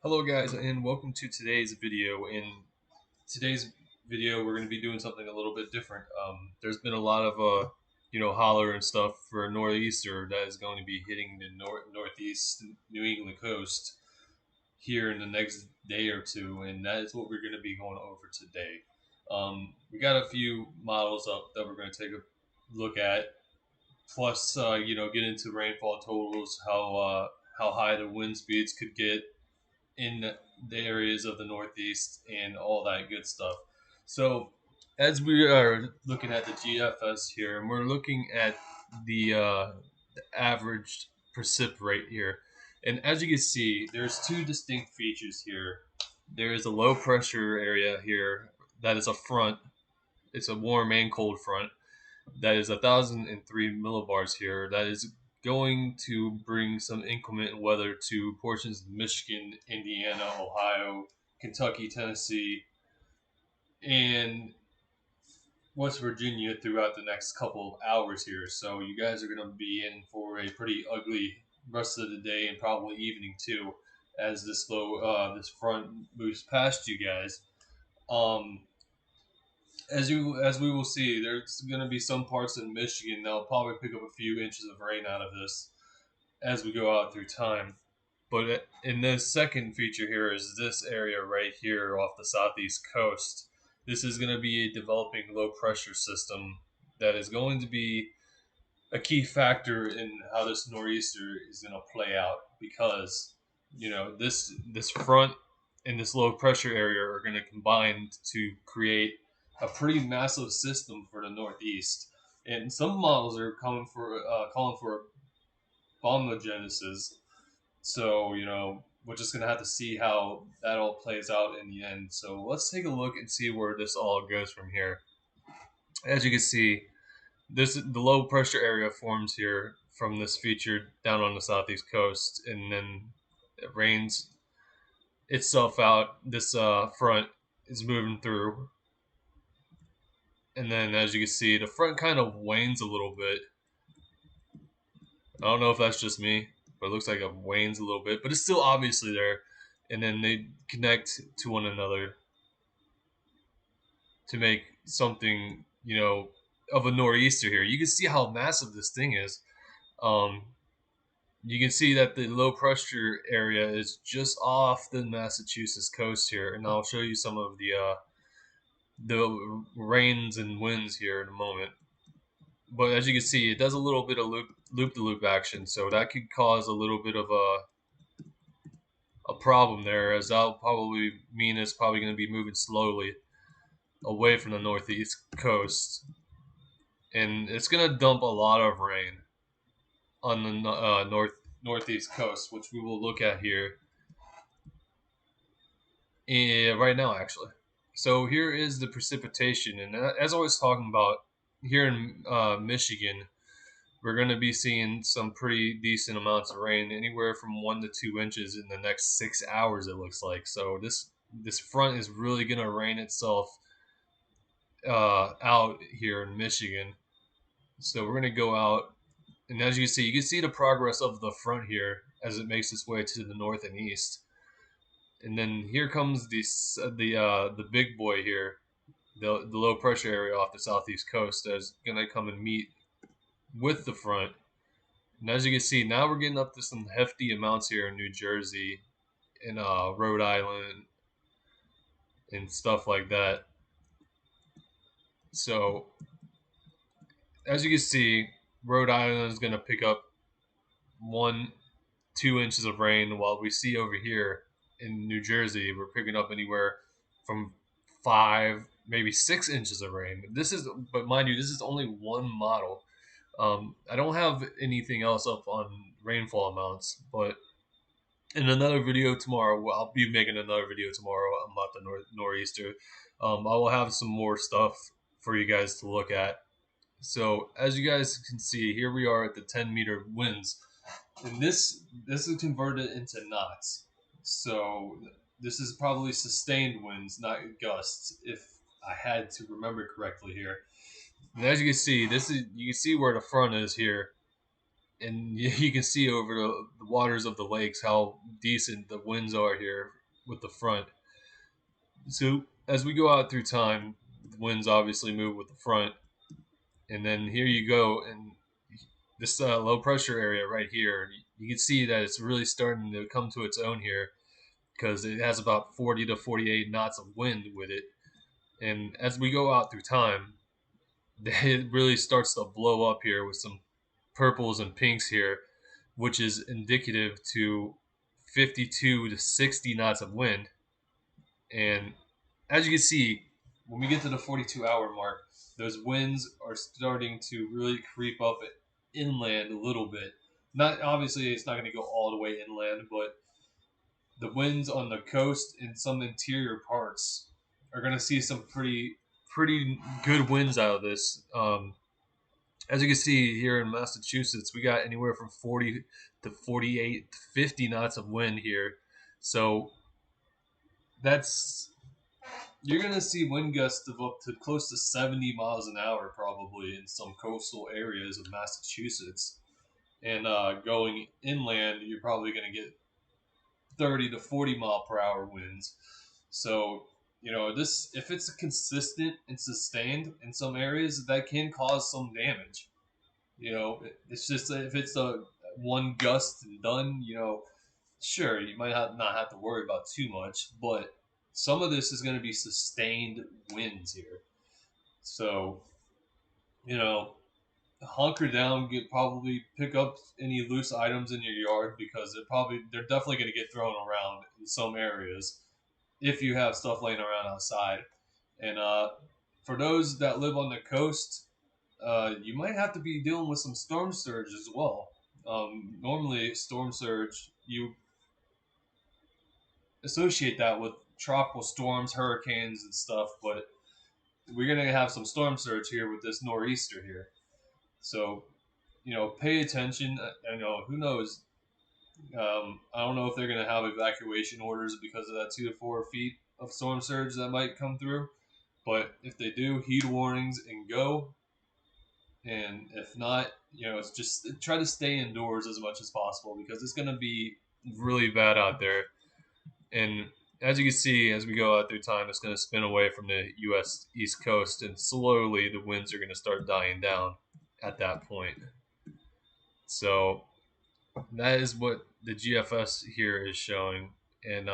Hello guys, and welcome to today's video. In today's video we're going to be doing something a little bit different. There's been a lot of holler and stuff for a nor'easter that is going to be hitting the northeast New England coast here in the next day or two, and that is what we're going to be going over today. We got a few models up that we're going to take a look at, plus get into rainfall totals, how high the wind speeds could get in the areas of the Northeast and all that good stuff. So, as we are looking at the GFS here, and we're looking at the average precip rate here, and as you can see, there's two distinct features here. There is a low pressure area here that is a front. It's a warm and cold front that is 1,003 millibars here. That is going to bring some inclement weather to portions of Michigan, Indiana, Ohio, Kentucky, Tennessee, and West Virginia throughout the next couple of hours here. So you guys are going to be in for a pretty ugly rest of the day and probably evening too, as this front moves past you guys. Um, as we will see, there's going to be some parts in Michigan that'll probably pick up a few inches of rain out of this as we go out through time. But in this second feature here is this area right here off the southeast coast. This is going to be a developing low pressure system that is going to be a key factor in how this nor'easter is going to play out, because this front and this low pressure area are going to combine to create a pretty massive system for the northeast. And some models are calling for bombogenesis. So we're just gonna have to see how that all plays out in the end. So let's take a look and see where this all goes from here. As you can see, the low pressure area forms here from this feature down on the southeast coast, and then it rains itself out. This front is moving through, and then as you can see, the front kind of wanes a little bit. I don't know if that's just me, but it looks like it wanes a little bit, but it's still obviously there. And then they connect to one another to make something, of a nor'easter here. You can see how massive this thing is. Um, you can see that the low pressure area is just off the Massachusetts coast here, and I'll show you some of the rains and winds here in a moment. But as you can see, it does a little bit of loop-to-loop action, so that could cause a little bit of a problem there, as that'll probably mean it's probably going to be moving slowly away from the northeast coast, and it's going to dump a lot of rain on the northeast coast, which we will look at here right now, actually. So here is the precipitation, and as I was talking about, here in Michigan, we're going to be seeing some pretty decent amounts of rain, anywhere from 1 to 2 inches in the next 6 hours. It looks like. So this front is really going to rain itself out here in Michigan. So we're going to go out, and as you can see the progress of the front here as it makes its way to the north and east. And then here comes the big boy here, the low pressure area off the southeast coast that's going to come and meet with the front. And as you can see, now we're getting up to some hefty amounts here in New Jersey, in Rhode Island, and stuff like that. So as you can see, Rhode Island is going to pick up 1-2 inches of rain, while we see over here in New Jersey, we're picking up anywhere from 5, maybe 6 inches of rain. But mind you, this is only one model. I don't have anything else up on rainfall amounts, but in another video tomorrow, I'll be making another video tomorrow about the nor'easter. I will have some more stuff for you guys to look at. So as you guys can see, here we are at the 10-meter winds, and this is converted into knots. So this is probably sustained winds, not gusts, if I had to remember correctly here. And as you can see, you can see where the front is here. and you can see over the waters of the lakes how decent the winds are here with the front. So as we go out through time, the winds obviously move with the front, and then here you go, and this low pressure area right here, you can see that it's really starting to come to its own here because it has about 40 to 48 knots of wind with it. And as we go out through time, it really starts to blow up here with some purples and pinks here, which is indicative to 52 to 60 knots of wind. And as you can see, when we get to the 42-hour mark, those winds are starting to really creep up inland a little bit. Not obviously, it's not going to go all the way inland, but the winds on the coast and some interior parts are going to see some pretty good winds out of this. As you can see here in Massachusetts, we got anywhere from 40 to 48 to 50 knots of wind here. So that's you're going to see wind gusts of up to close to 70 miles an hour probably in some coastal areas of Massachusetts. And going inland, you're probably going to get 30 to 40 mile per hour winds. So, this if it's consistent and sustained in some areas, that can cause some damage. It's just if it's a one gust and done, sure, you might not have to worry about too much, but some of this is going to be sustained winds here. So, you know, hunker down, probably pick up any loose items in your yard because they're definitely going to get thrown around in some areas if you have stuff laying around outside. And for those that live on the coast, you might have to be dealing with some storm surge as well. Normally, storm surge, you associate that with tropical storms, hurricanes, and stuff, but we're going to have some storm surge here with this nor'easter here. So, pay attention. Who knows? I don't know if they're going to have evacuation orders because of that 2 to 4 feet of storm surge that might come through. But if they do, heed warnings and go. And if not, it's just try to stay indoors as much as possible because it's going to be really bad out there. And as you can see, as we go out through time, it's going to spin away from the U.S. East Coast, and slowly the winds are going to start dying down at that point. So that is what the GFS here is showing. And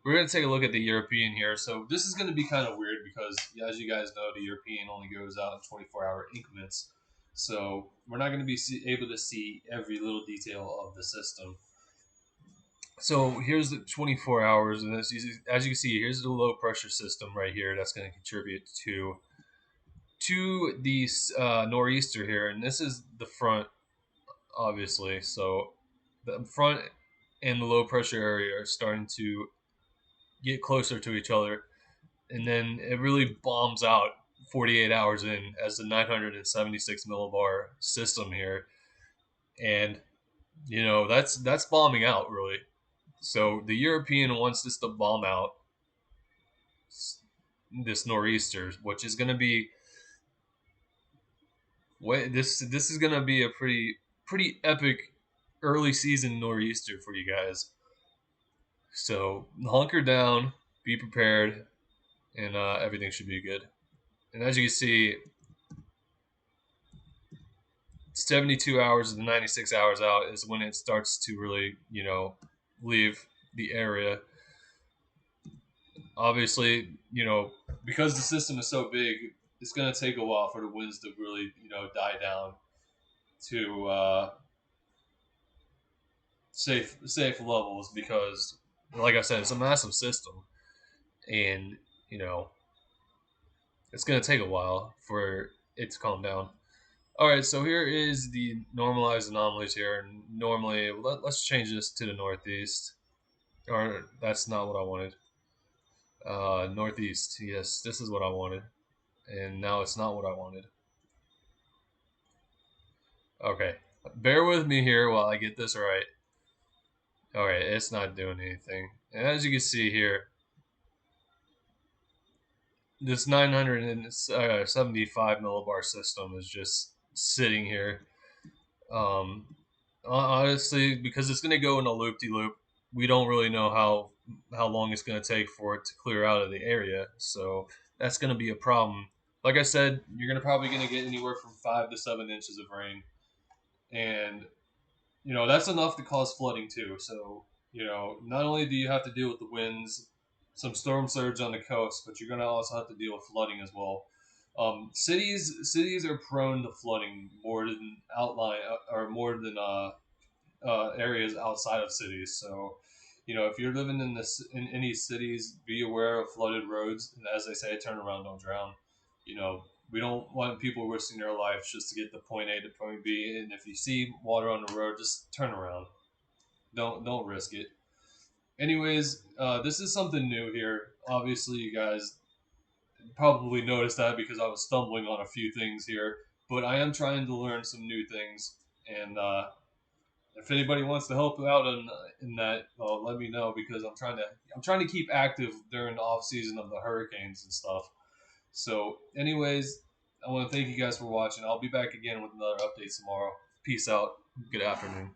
we're going to take a look at the European here. So this is going to be kind of weird because, as you guys know, the European only goes out in 24-hour increments. So we're not going to be able to see every little detail of the system. So here's the 24 hours, and as you can see, here's the low pressure system right here that's going to contribute to the nor'easter here, and this is the front, obviously. So the front and the low pressure area are starting to get closer to each other, and then it really bombs out 48 hours in as the 976 millibar system here, and that's bombing out really. So the European wants this to bomb out this nor'easter, which is going to be this is going to be a pretty epic early season nor'easter for you guys. So hunker down, be prepared, and everything should be good. And as you can see, 72 hours to 96 hours out is when it starts to really, leave the area. Obviously, because the system is so big, it's going to take a while for the winds to really, die down to safe levels because, like I said, it's a massive system, and you know it's going to take a while for it to calm down. All right, so here is the normalized anomalies here, and normally let's change this to the northeast, or that's not what I wanted. Northeast, yes, this is what I wanted, and now it's not what I wanted. Okay, bear with me here while I get this right. Okay, it's not doing anything. And as you can see here, this 975 millibar system is just sitting here. Um, Honestly, because it's going to go in a loop de loop, we don't really know how long it's going to take for it to clear out of the area. So that's going to be a problem. Like I said, you're probably going to get anywhere from 5 to 7 inches of rain, and that's enough to cause flooding too. So not only do you have to deal with the winds, some storm surge on the coast, but you're going to also have to deal with flooding as well. Cities are prone to flooding more than outline or more than areas outside of cities. So, if you're living in any cities, be aware of flooded roads. And as they say, turn around, don't drown. You know, we don't want people risking their lives just to get to point A to point B. And if you see water on the road, just turn around. Don't risk it. Anyways, this is something new here. Obviously, you guys probably noticed that because I was stumbling on a few things here, but I am trying to learn some new things. And if anybody wants to help out in that, let me know because I'm trying to keep active during the off season of the hurricanes and stuff. So, anyways, I want to thank you guys for watching. I'll be back again with another update tomorrow. Peace out. Good afternoon.